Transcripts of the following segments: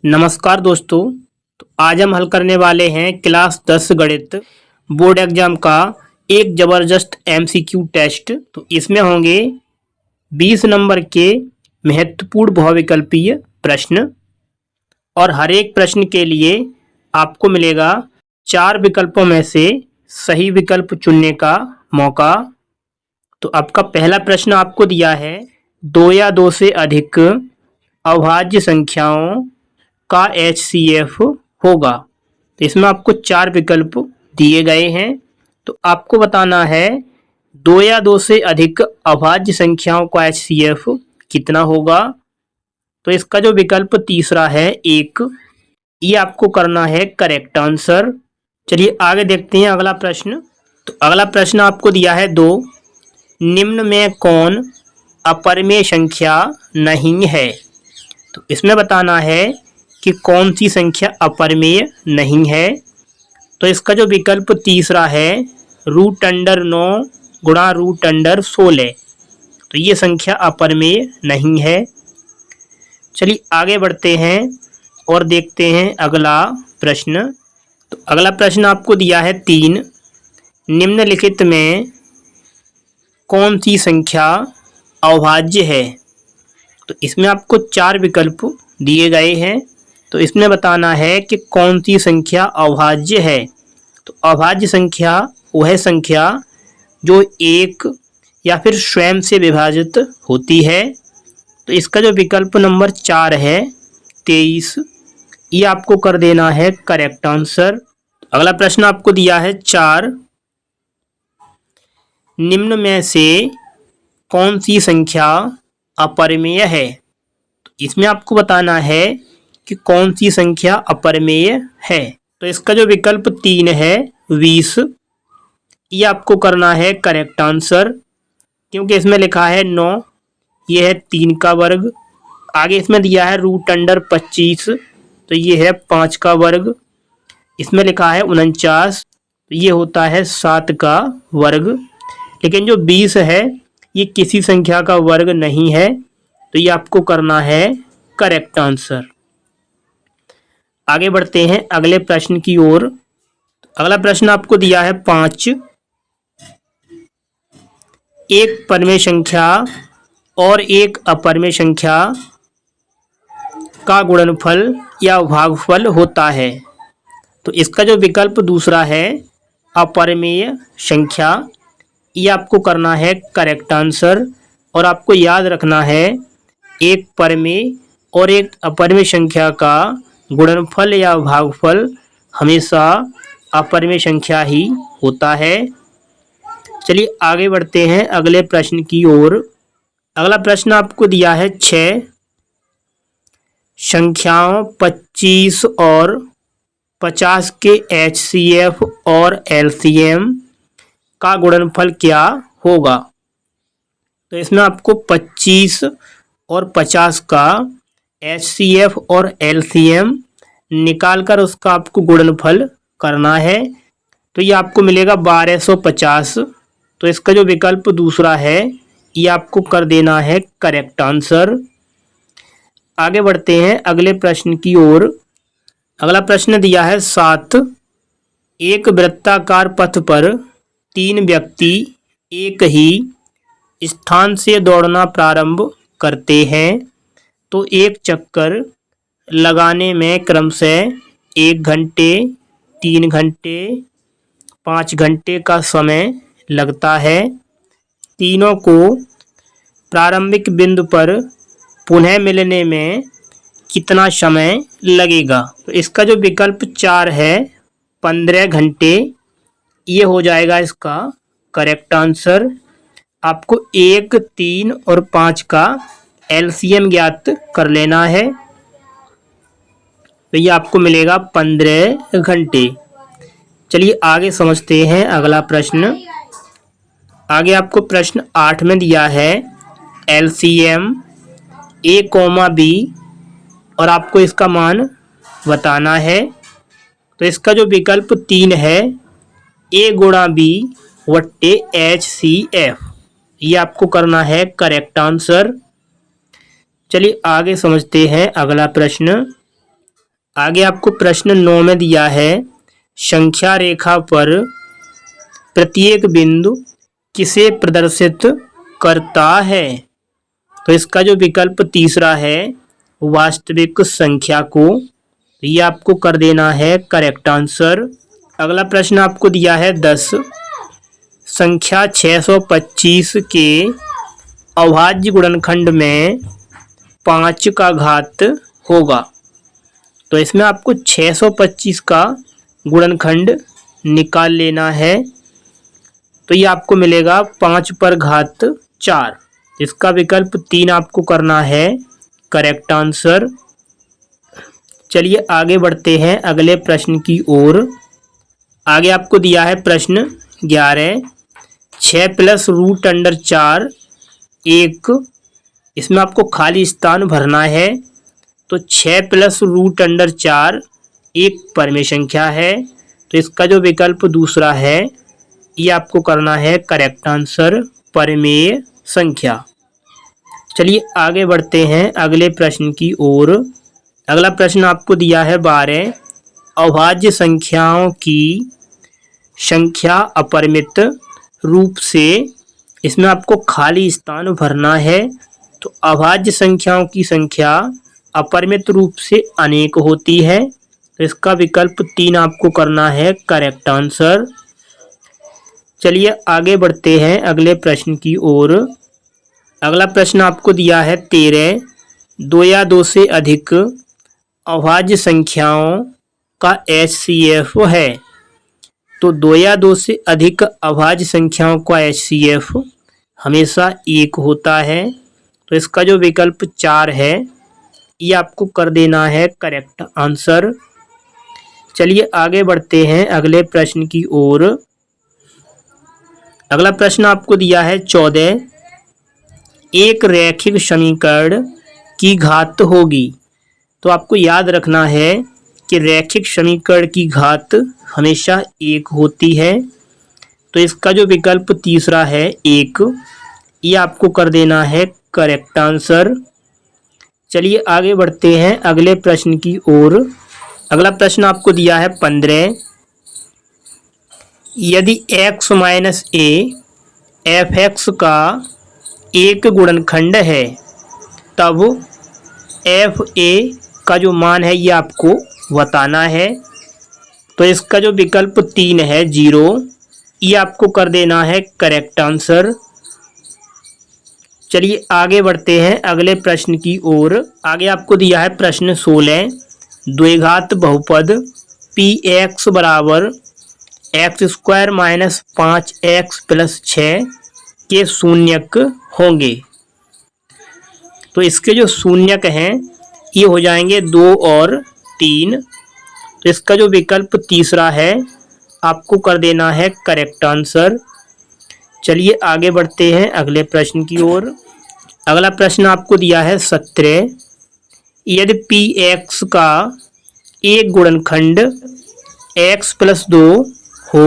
नमस्कार दोस्तों। तो आज हम हल करने वाले हैं क्लास 10 गणित बोर्ड एग्जाम का एक ज़बरदस्त एमसीक्यू टेस्ट। तो इसमें होंगे 20 नंबर के महत्वपूर्ण बहुविकल्पीय प्रश्न और हर एक प्रश्न के लिए आपको मिलेगा 4 विकल्पों में से सही विकल्प चुनने का मौका। तो आपका पहला प्रश्न आपको दिया है 2 या 2 से अधिक अभाज्य संख्याओं का HCF होगा। तो इसमें आपको 4 विकल्प दिए गए हैं। तो आपको बताना है 2 या 2 से अधिक अभाज्य संख्याओं का HCF कितना होगा। तो इसका जो विकल्प तीसरा है 1, ये आपको करना है करेक्ट आंसर। चलिए आगे देखते हैं अगला प्रश्न। तो अगला प्रश्न आपको दिया है 2, निम्न में कौन अपरिमेय संख्या नहीं है। तो इसमें बताना है कि कौन सी संख्या अपरिमेय नहीं है। तो इसका जो विकल्प तीसरा है √9 गुणा √16। तो ये संख्या अपरिमेय नहीं है। चलिए आगे बढ़ते हैं और देखते हैं अगला प्रश्न। तो अगला प्रश्न आपको दिया है 3, निम्नलिखित में कौन सी संख्या अभाज्य है। तो इसमें आपको 4 विकल्प दिए गए हैं। तो इसमें बताना है कि कौन सी संख्या अभाज्य है। तो अभाज्य संख्या वह संख्या जो 1 या फिर स्वयं से विभाजित होती है। तो इसका जो विकल्प नंबर 4 है 23, ये आपको कर देना है करेक्ट आंसर। अगला प्रश्न आपको दिया है 4, निम्न में से कौन सी संख्या अपरिमेय है। तो इसमें आपको बताना है कि कौन सी संख्या अपरिमेय है। तो इसका जो विकल्प 3 है 20, ये आपको करना है करेक्ट आंसर, क्योंकि इसमें लिखा है 9, ये है 3 का वर्ग। आगे इसमें दिया है √25, तो ये है 5 का वर्ग। इसमें लिखा है 49, तो ये होता है 7 का वर्ग। लेकिन जो 20 है ये किसी संख्या का वर्ग नहीं है, तो ये आपको करना है करेक्ट आंसर। आगे बढ़ते हैं अगले प्रश्न की ओर। अगला प्रश्न आपको दिया है 5, एक परिमेय संख्या और एक अपरिमेय संख्या का गुणनफल या भागफल होता है। तो इसका जो विकल्प दूसरा है अपरिमेय संख्या, ये आपको करना है करेक्ट आंसर। और आपको याद रखना है एक परिमेय और एक अपरिमेय संख्या का गुणनफल या भागफल हमेशा अपरिमेय संख्या ही होता है। चलिए आगे बढ़ते हैं अगले प्रश्न की ओर। अगला प्रश्न आपको दिया है 6, संख्याओं 25 और 50 के HCF और LCM का गुणनफल क्या होगा। तो इसमें आपको 25 और 50 का HCF और LCM निकालकर उसका आपको गुणनफल करना है। तो ये आपको मिलेगा 1250। तो इसका जो विकल्प दूसरा है ये आपको कर देना है करेक्ट आंसर। आगे बढ़ते हैं अगले प्रश्न की ओर। अगला प्रश्न दिया है 7, एक वृत्ताकार पथ पर 3 व्यक्ति एक ही स्थान से दौड़ना प्रारंभ करते हैं। तो एक चक्कर लगाने में क्रमशः 1 घंटे, 3 घंटे, 5 घंटे का समय लगता है। तीनों को प्रारंभिक बिंदु पर पुनः मिलने में कितना समय लगेगा। तो इसका जो विकल्प 4 है 15 घंटे, ये हो जाएगा इसका करेक्ट आंसर। आपको 1, 3 और 5 का LCM ज्ञात कर लेना है। तो ये आपको मिलेगा 15 घंटे। चलिए आगे समझते हैं अगला प्रश्न। आगे आपको प्रश्न 8 में दिया है LCM A, B और आपको इसका मान बताना है। तो इसका जो विकल्प 3 है A गुणा B / HCF, ये आपको करना है करेक्ट आंसर। चलिए आगे समझते हैं अगला प्रश्न। आगे आपको प्रश्न 9 में दिया है संख्या रेखा पर प्रत्येक बिंदु किसे प्रदर्शित करता है। तो इसका जो विकल्प तीसरा है वास्तविक संख्या को, ये आपको कर देना है करेक्ट आंसर। अगला प्रश्न आपको दिया है 10, संख्या 625 के अभाज्य गुणनखंड में 5 का घात होगा। तो इसमें आपको 625 का गुणनखंड निकाल लेना है। तो ये आपको मिलेगा 5 पर घात 4। इसका विकल्प 3 आपको करना है करेक्ट आंसर। चलिए आगे बढ़ते हैं अगले प्रश्न की ओर। आगे आपको दिया है प्रश्न 11, 6 प्लस रूट अंडर 4 1, इसमें आपको खाली स्थान भरना है। तो 6 प्लस रूट अंडर 4 एक परमेय संख्या है। तो इसका जो विकल्प दूसरा है ये आपको करना है करेक्ट आंसर, परमेय संख्या। चलिए आगे बढ़ते हैं अगले प्रश्न की ओर। अगला प्रश्न आपको दिया है 12, अभाज्य संख्याओं की संख्या अपरिमित रूप से, इसमें आपको खाली स्थान भरना है। तो अभाज्य संख्याओं की संख्या अपरिमित रूप से अनेक होती है। तो इसका विकल्प 3 आपको करना है करेक्ट आंसर। चलिए आगे बढ़ते हैं अगले प्रश्न की ओर। अगला प्रश्न आपको दिया है 13, 2 या 2 से अधिक अभाज्य संख्याओं का HCF है। तो 2 या 2 से अधिक अभाज्य संख्याओं का HCF हमेशा 1 होता है। तो इसका जो विकल्प 4 है ये आपको कर देना है करेक्ट आंसर। चलिए आगे बढ़ते हैं अगले प्रश्न की ओर। अगला प्रश्न आपको दिया है 14, एक रैखिक समीकरण की घात होगी। तो आपको याद रखना है कि रैखिक समीकरण की घात हमेशा 1 होती है। तो इसका जो विकल्प तीसरा है 1, ये आपको कर देना है करेक्ट आंसर। चलिए आगे बढ़ते हैं अगले प्रश्न की ओर। अगला प्रश्न आपको दिया है 15, यदि x माइनस a f(x) का एक गुणनखंड है तब f(a) का जो मान है ये आपको बताना है। तो इसका जो विकल्प 3 है 0, ये आपको कर देना है करेक्ट आंसर। चलिए आगे बढ़ते हैं अगले प्रश्न की ओर। आगे आपको दिया है प्रश्न 16, द्विघात बहुपद px बराबर x² माइनस 5x प्लस 6 के शून्यक होंगे। तो इसके जो शून्यक हैं ये हो जाएंगे 2 और 3। तो इसका जो विकल्प तीसरा है आपको कर देना है करेक्ट आंसर। चलिए आगे बढ़ते हैं अगले प्रश्न की ओर। अगला प्रश्न आपको दिया है 17, यदि px का एक गुणनखंड x प्लस 2 हो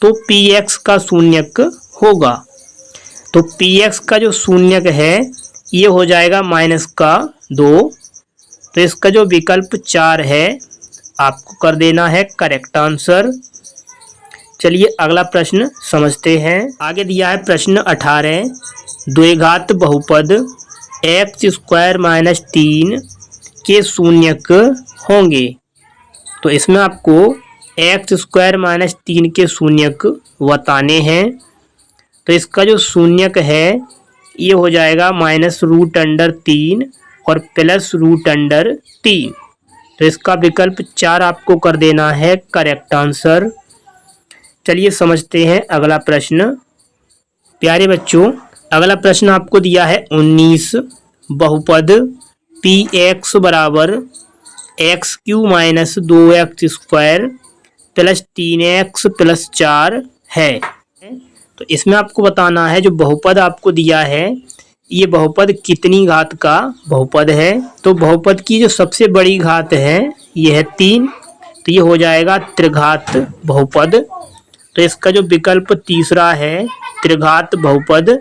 तो px का शून्यक होगा। तो px का जो शून्यक है ये हो जाएगा -2। तो इसका जो विकल्प 4 है आपको कर देना है करेक्ट आंसर। चलिए अगला प्रश्न समझते हैं। आगे दिया है प्रश्न 18, द्विघात बहुपद x² माइनस 3 के शून्यक होंगे। तो इसमें आपको x² माइनस 3 के शून्यक बताने हैं। तो इसका जो शून्यक है ये हो जाएगा -√3 और +√3। तो इसका विकल्प 4 आपको कर देना है करेक्ट आंसर। चलिए समझते हैं अगला प्रश्न। प्यारे बच्चों, अगला प्रश्न आपको दिया है 19, बहुपद px बराबर x³ minus 2x² plus 3x plus 4 है। तो इसमें आपको बताना है जो बहुपद आपको दिया है ये बहुपद कितनी घात का बहुपद है। तो बहुपद की जो सबसे बड़ी घात है ये है 3। तो ये हो जाएगा त्रिघात बहुपद। तो इसका जो विकल्प तीसरा है त्रिघात बहुपद,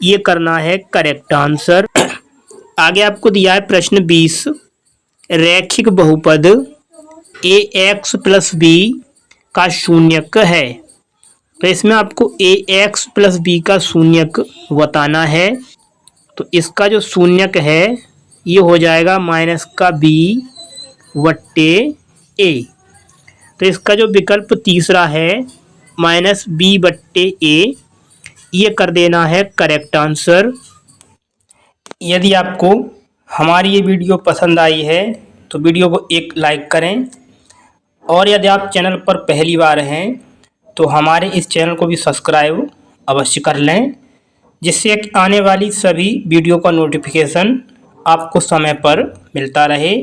ये करना है करेक्ट आंसर। आगे आपको दिया है प्रश्न 20, रैखिक बहुपद ax प्लस b का शून्यक है। तो इसमें आपको ax प्लस b का शून्यक बताना है। तो इसका जो शून्यक है ये हो जाएगा माइनस का b बट्टे a। तो इसका जो विकल्प तीसरा है माइनस b बट्टे a, ये कर देना है करेक्ट आंसर। यदि आपको हमारी ये वीडियो पसंद आई है तो वीडियो को एक लाइक करें, और यदि आप चैनल पर पहली बार हैं तो हमारे इस चैनल को भी सब्सक्राइब अवश्य कर लें, जिससे आने वाली सभी वीडियो का नोटिफिकेशन आपको समय पर मिलता रहे।